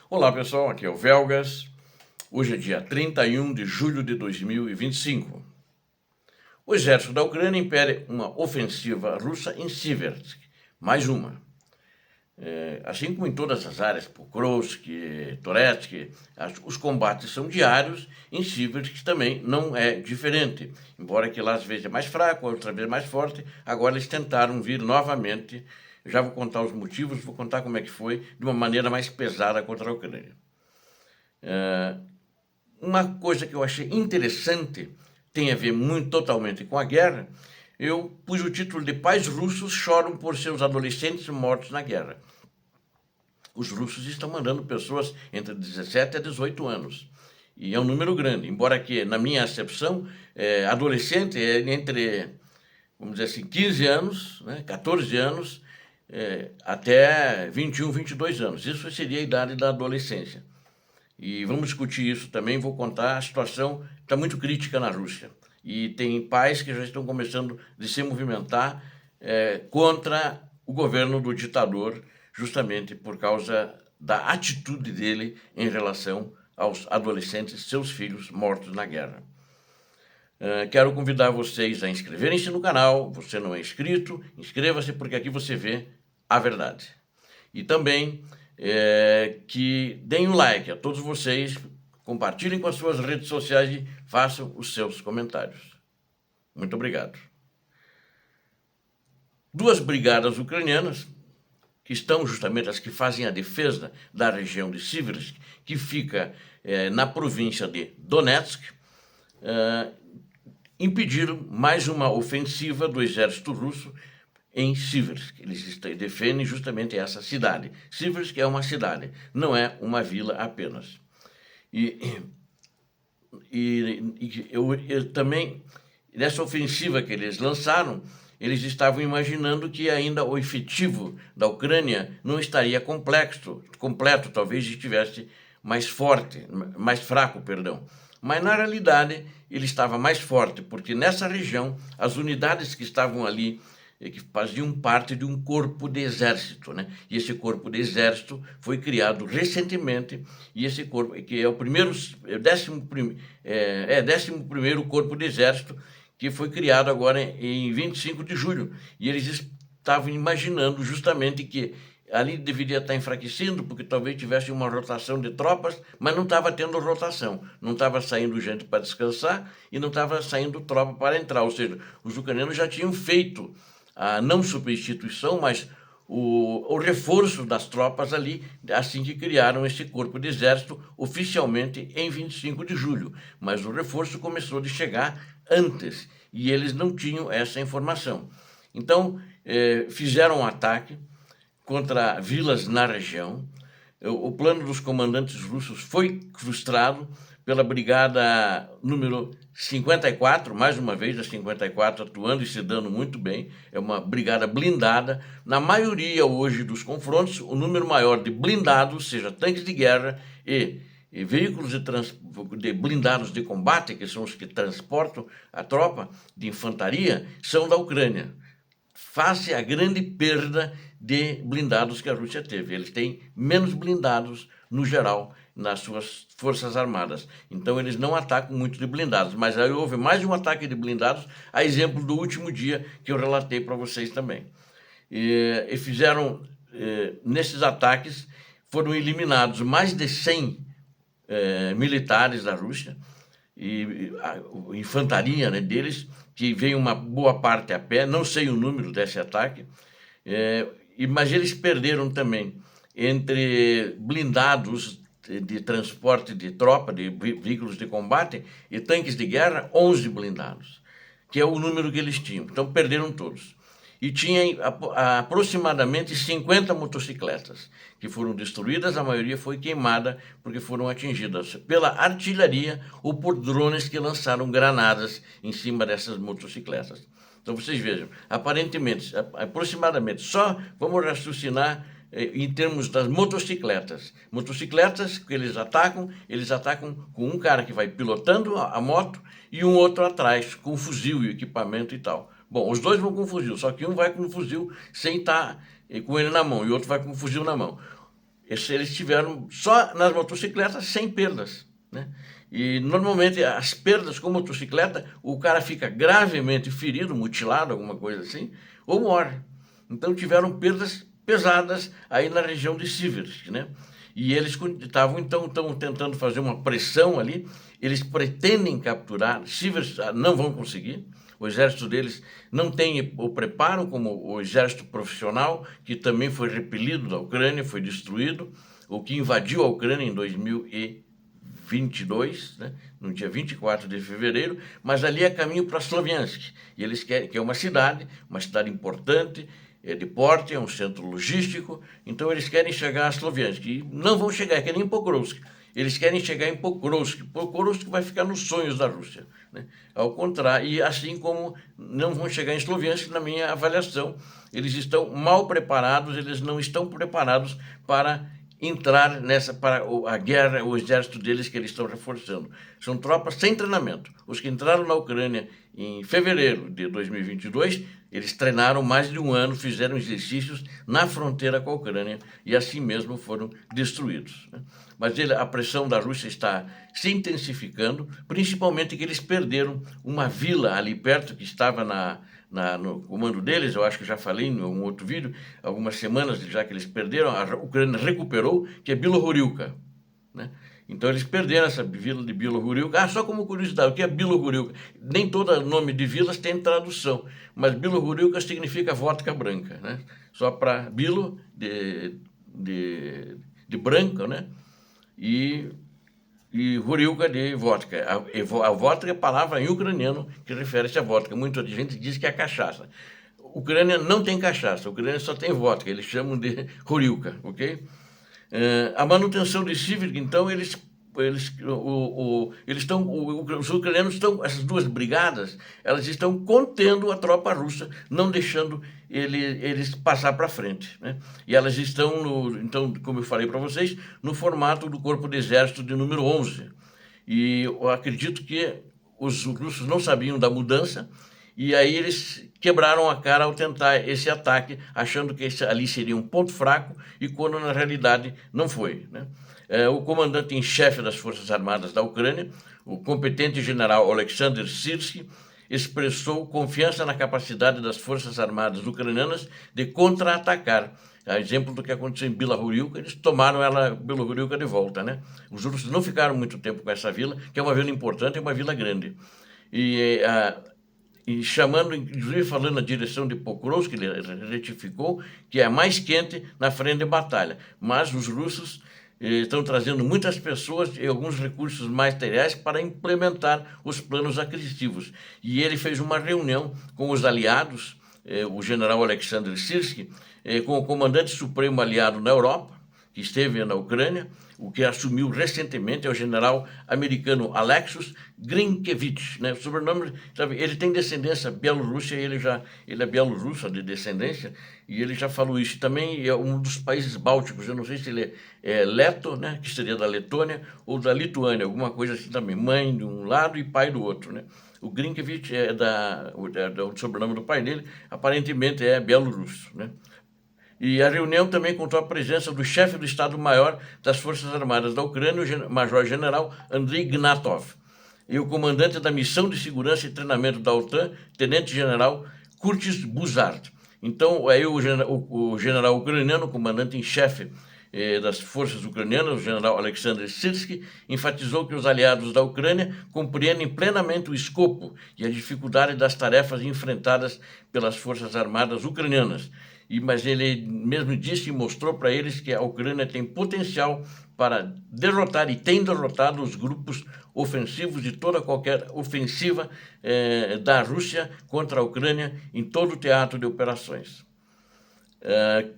Olá pessoal, aqui é o Velgas. Hoje é dia 31 de julho de 2025. O exército da Ucrânia impede uma ofensiva russa em Siversk, mais uma. Assim como em todas as áreas, Pokrovsk, Toretsk, os combates são diários, em Siversk também não é diferente. Embora que lá às vezes é mais fraco, outra vez mais forte, agora eles tentaram vir novamente. Eu já vou contar os motivos, vou contar como é que foi, de uma maneira mais pesada contra a Ucrânia. Uma coisa que eu achei interessante, tem a ver muito totalmente com a guerra, eu pus o título de Pais russos choram por seus adolescentes mortos na guerra. Os russos estão mandando pessoas entre 17 a 18 anos. E é um número grande, embora que, na minha acepção, adolescente é entre, vamos dizer assim, 15 anos, né, 14 anos, até 21, 22 anos. Isso seria a idade da adolescência. E vamos discutir isso também, vou contar, a situação está muito crítica na Rússia. E tem pais que já estão começando a se movimentar contra o governo do ditador, justamente por causa da atitude dele em relação aos adolescentes, seus filhos mortos na guerra. Quero convidar vocês a inscreverem-se no canal. Você não é inscrito, inscreva-se, porque aqui você vê a verdade. E também que deem um like a todos vocês, compartilhem com as suas redes sociais e façam os seus comentários. Muito obrigado. Duas brigadas ucranianas, que estão justamente as que fazem a defesa da região de Siversk, que fica na província de Donetsk, impediram mais uma ofensiva do exército russo em Siversk. Eles defendem justamente essa cidade. Siversk é uma cidade, não é uma vila apenas. Eu também, nessa ofensiva que eles lançaram, eles estavam imaginando que ainda o efetivo da Ucrânia não estaria completo, talvez estivesse mais forte, mais fraco, perdão. Mas, na realidade, ele estava mais forte, porque nessa região, as unidades que estavam ali, que faziam parte de um corpo de exército, né? E esse corpo de exército foi criado recentemente, e esse corpo, que é o primeiro, 11º corpo de exército, que foi criado agora em 25 de julho. E eles estavam imaginando justamente que ali deveria estar enfraquecendo, porque talvez tivesse uma rotação de tropas, mas não estava tendo rotação. Não estava saindo gente para descansar e não estava saindo tropa para entrar. Ou seja, os ucranianos já tinham feito a não substituição, mas o reforço das tropas ali, assim que criaram esse corpo de exército oficialmente em 25 de julho. Mas o reforço começou a chegar antes e eles não tinham essa informação. Então, fizeram um ataque contra vilas na região. O plano dos comandantes russos foi frustrado pela brigada número 54, mais uma vez a 54 atuando e se dando muito bem. É uma brigada blindada. Na maioria hoje dos confrontos, o número maior de blindados, seja tanques de guerra e veículos de blindados de combate, que são os que transportam a tropa de infantaria, são da Ucrânia, face à grande perda de blindados que a Rússia teve. Eles têm menos blindados, no geral, nas suas forças armadas. Então, eles não atacam muito de blindados. Mas aí houve mais um ataque de blindados, a exemplo do último dia que eu relatei para vocês também. E fizeram, nesses ataques, foram eliminados mais de 100 militares da Rússia, e a infantaria, né, deles, que veio uma boa parte a pé, não sei o número desse ataque, mas eles perderam também entre blindados de transporte de tropa, de veículos de combate e tanques de guerra, 11 blindados, que é o número que eles tinham. Então perderam todos. E tinha aproximadamente 50 motocicletas que foram destruídas, a maioria foi queimada porque foram atingidas pela artilharia ou por drones que lançaram granadas em cima dessas motocicletas. Então vocês vejam, aparentemente, aproximadamente, só vamos raciocinar em termos das motocicletas. Motocicletas que eles atacam com um cara que vai pilotando a moto e um outro atrás, com fuzil e equipamento e tal. Bom, os dois vão com fuzil, só que um vai com o fuzil sem estar com ele na mão e o outro vai com o fuzil na mão. Eles tiveram só nas motocicletas 100 perdas, né? E normalmente as perdas com motocicleta, o cara fica gravemente ferido, mutilado, alguma coisa assim, ou morre. Então tiveram perdas pesadas aí na região de Sivers, né? E eles estavam então tentando fazer uma pressão ali. Eles pretendem capturar Sivers, não vão conseguir. O exército deles não tem o preparo como o exército profissional, que também foi repelido da Ucrânia, foi destruído, o que invadiu a Ucrânia em 2022, né, no dia 24 de fevereiro, mas ali é caminho para Sloviansk. E eles querem, que é uma cidade importante, é de porte, é um centro logístico, então eles querem chegar a Sloviansk. E não vão chegar, é que nem Pokrovsk. Eles querem chegar em Pokrovsk. Pokrovsk vai ficar nos sonhos da Rússia, né? Ao contrário, e assim como não vão chegar em Sloviansk, na minha avaliação, eles estão mal preparados, eles não estão preparados para entrar para a guerra, o exército deles que eles estão reforçando. São tropas sem treinamento. Os que entraram na Ucrânia em fevereiro de 2022, eles treinaram mais de um ano, fizeram exercícios na fronteira com a Ucrânia e assim mesmo foram destruídos, né? Mas a pressão da Rússia está se intensificando, principalmente que eles perderam uma vila ali perto que estava no comando deles. Eu acho que já falei em um outro vídeo, algumas semanas já que eles perderam, a Ucrânia recuperou, que é Bilohorivka, né? Então eles perderam essa vila de Bilohorivka. Só como curiosidade, o que é Bilohorivka? Nem todo nome de vilas tem tradução, mas Bilohorivka significa vodka branca, né? Só para Bilo de branca, né? E Horilka de vodka. A vodka é a palavra em ucraniano que refere-se a vodka. Muita gente diz que é cachaça. A Ucrânia não tem cachaça, a Ucrânia só tem vodka, eles chamam de Horilka, ok? A manutenção de Sivir, então, os ucranianos estão, essas duas brigadas, elas estão contendo a tropa russa, não deixando eles passar para frente, né? E elas estão, então, como eu falei para vocês, no formato do Corpo de Exército de número 11. E eu acredito que os russos não sabiam da mudança, e aí eles quebraram a cara ao tentar esse ataque, achando que ali seria um ponto fraco, e quando na realidade não foi, né? O comandante em chefe das Forças Armadas da Ucrânia, o competente general Alexander Syrskyi, expressou confiança na capacidade das Forças Armadas ucranianas de contra-atacar. A exemplo do que aconteceu em Bilohorivka, eles tomaram Bilohorivka de volta, né? Os russos não ficaram muito tempo com essa vila, que é uma vila importante, é uma vila grande. E chamando, inclusive falando na direção de Pokrovsk, ele retificou que é a mais quente na frente de batalha. Mas os russos estão trazendo muitas pessoas e alguns recursos materiais para implementar os planos aquisitivos. E ele fez uma reunião com os aliados, o general Alexander Syrskyi, com o comandante supremo aliado na Europa, que esteve na Ucrânia. O que assumiu recentemente é o general americano Alexis Grinkevich, né? O sobrenome, sabe, ele tem descendência bielorrussa, ele é bielorrusso de descendência, e ele já falou isso. Também é um dos países bálticos, eu não sei se ele é leto, né, que seria da Letônia, ou da Lituânia, alguma coisa assim também, mãe de um lado e pai do outro, né? O Grinkevich o sobrenome do pai dele, aparentemente é bielorrusso, né? E a reunião também contou a presença do chefe do Estado-Maior das Forças Armadas da Ucrânia, o Major-General Andrei Ignatov, e o comandante da Missão de Segurança e Treinamento da OTAN, Tenente-General Curtis Buzard. Então, aí o general ucraniano, comandante em chefe das forças ucranianas, o general Alexander Syrskyi, enfatizou que os aliados da Ucrânia compreendem plenamente o escopo e a dificuldade das tarefas enfrentadas pelas forças armadas ucranianas. Mas ele mesmo disse e mostrou para eles que a Ucrânia tem potencial para derrotar e tem derrotado os grupos ofensivos de toda qualquer ofensiva da Rússia contra a Ucrânia em todo o teatro de operações.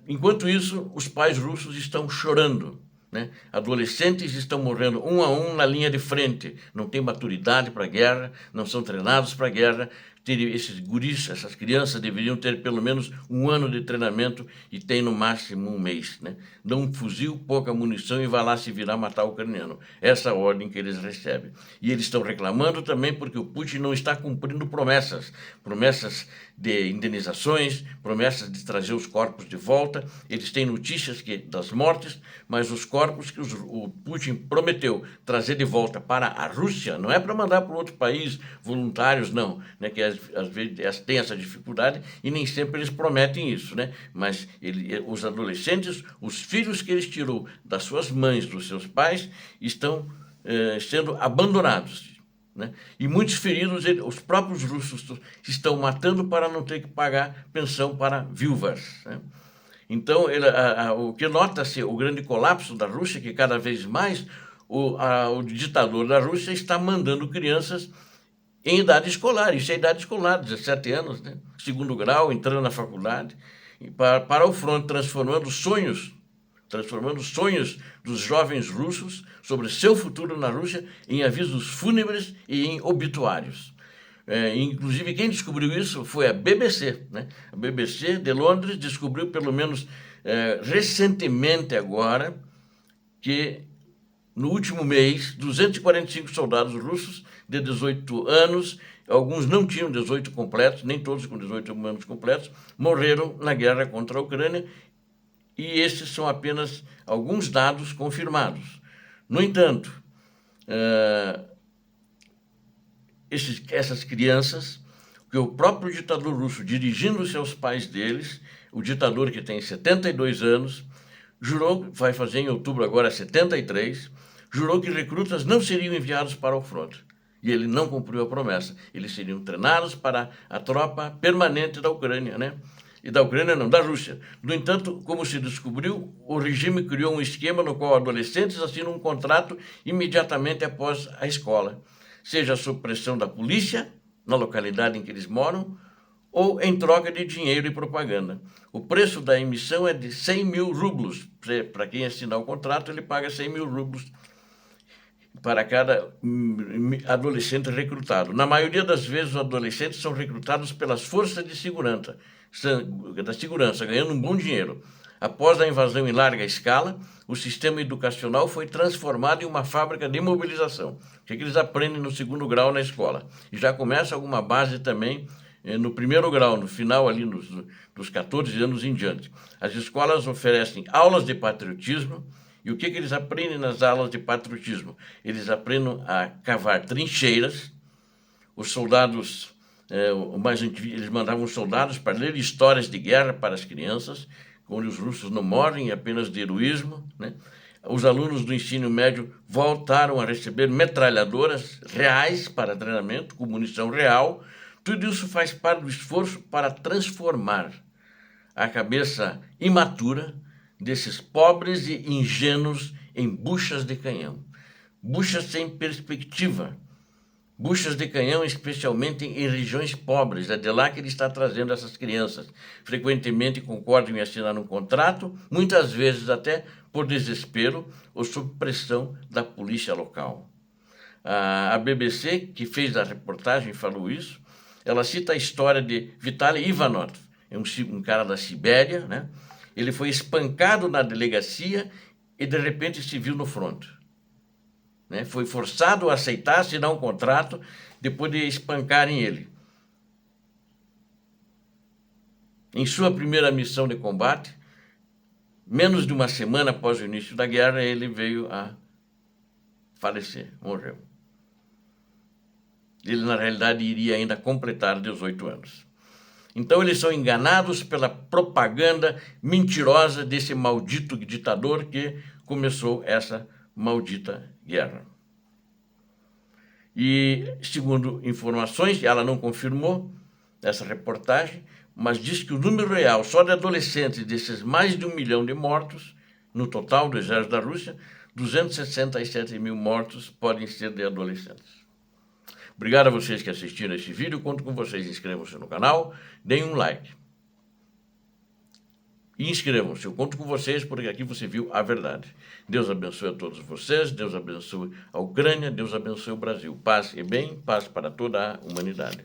Enquanto isso, os pais russos estão chorando, né? Adolescentes estão morrendo um a um na linha de frente, não têm maturidade para a guerra, não são treinados para a guerra, esses guris, essas crianças deveriam ter pelo menos 1 ano de treinamento e tem no máximo 1 mês, né? Dão um fuzil, pouca munição e vai lá se virar matar o ucraniano. Essa é a ordem que eles recebem. E eles estão reclamando também porque o Putin não está cumprindo promessas de indenizações, promessas de trazer os corpos de volta. Eles têm notícias das mortes, mas os corpos que o Putin prometeu trazer de volta para a Rússia, não é para mandar para outro país voluntários, não, né, que às vezes tem essa dificuldade e nem sempre eles prometem isso, né? Mas os adolescentes, os filhos que eles tirou das suas mães, dos seus pais, estão sendo abandonados, né? E muitos feridos, os próprios russos estão matando para não ter que pagar pensão para viúvas, né? Então, o que nota-se o grande colapso da Rússia, que cada vez mais o ditador da Rússia está mandando crianças em idade escolar, isso é idade escolar, 17 anos, né? 2º grau, entrando na faculdade, para o fronte, transformando sonhos dos jovens russos sobre seu futuro na Rússia em avisos fúnebres e em obituários. Inclusive, quem descobriu isso foi a BBC, né? A BBC de Londres descobriu, pelo menos recentemente agora, que no último mês, 245 soldados russos de 18 anos, alguns não tinham 18 completos, nem todos com 18 anos completos, morreram na guerra contra a Ucrânia, e esses são apenas alguns dados confirmados. No entanto, essas crianças, que o próprio ditador russo, dirigindo-se aos pais deles, o ditador que tem 72 anos, jurou, vai fazer em outubro agora 73, jurou que recrutas não seriam enviados para o fronte. E ele não cumpriu a promessa. Eles seriam treinados para a tropa permanente da Ucrânia, né? E da Ucrânia não, da Rússia. No entanto, como se descobriu, o regime criou um esquema no qual adolescentes assinam um contrato imediatamente após a escola, seja sob pressão da polícia, na localidade em que eles moram, ou em troca de dinheiro e propaganda. O preço da emissão é de 100 mil rublos. Para quem assinar o contrato, ele paga 100 mil rublos para cada adolescente recrutado. Na maioria das vezes, os adolescentes são recrutados pelas forças de segurança, ganhando um bom dinheiro. Após a invasão em larga escala, o sistema educacional foi transformado em uma fábrica de mobilização. O que eles aprendem no 2º grau na escola? E já começa alguma base também no 1º grau, no final ali dos 14 anos em diante. As escolas oferecem aulas de patriotismo. E o que eles aprendem nas aulas de patriotismo? Eles aprendem a cavar trincheiras. Os soldados, eles mandavam soldados para ler histórias de guerra para as crianças, onde os russos não morrem apenas de heroísmo, né? Os alunos do ensino médio voltaram a receber metralhadoras reais para treinamento, com munição real. Tudo isso faz parte do esforço para transformar a cabeça imatura desses pobres e ingênuos em buchas de canhão. Buchas sem perspectiva. Buchas de canhão, especialmente em regiões pobres. É de lá que ele está trazendo essas crianças. Frequentemente concordam em assinar um contrato, muitas vezes até por desespero ou sob pressão da polícia local. A BBC, que fez a reportagem, falou isso. Ela cita a história de Vitaly Ivanov, um cara da Sibéria, né? Ele foi espancado na delegacia e, de repente, se viu no fronte, né? Foi forçado a aceitar, assinar um contrato, depois de espancarem ele. Em sua primeira missão de combate, menos de uma semana após o início da guerra, ele veio a falecer, morreu. Ele, na realidade, iria ainda completar 18 anos. Então, eles são enganados pela propaganda mentirosa desse maldito ditador que começou essa maldita guerra. E, segundo informações, ela não confirmou essa reportagem, mas diz que o número real só de adolescentes desses mais de 1 milhão de mortos, no total do exército da Rússia, 267 mil mortos podem ser de adolescentes. Obrigado a vocês que assistiram esse vídeo. Conto com vocês. Inscrevam-se no canal, deem um like. E inscrevam-se. Eu conto com vocês porque aqui você viu a verdade. Deus abençoe a todos vocês. Deus abençoe a Ucrânia. Deus abençoe o Brasil. Paz e bem. Paz para toda a humanidade.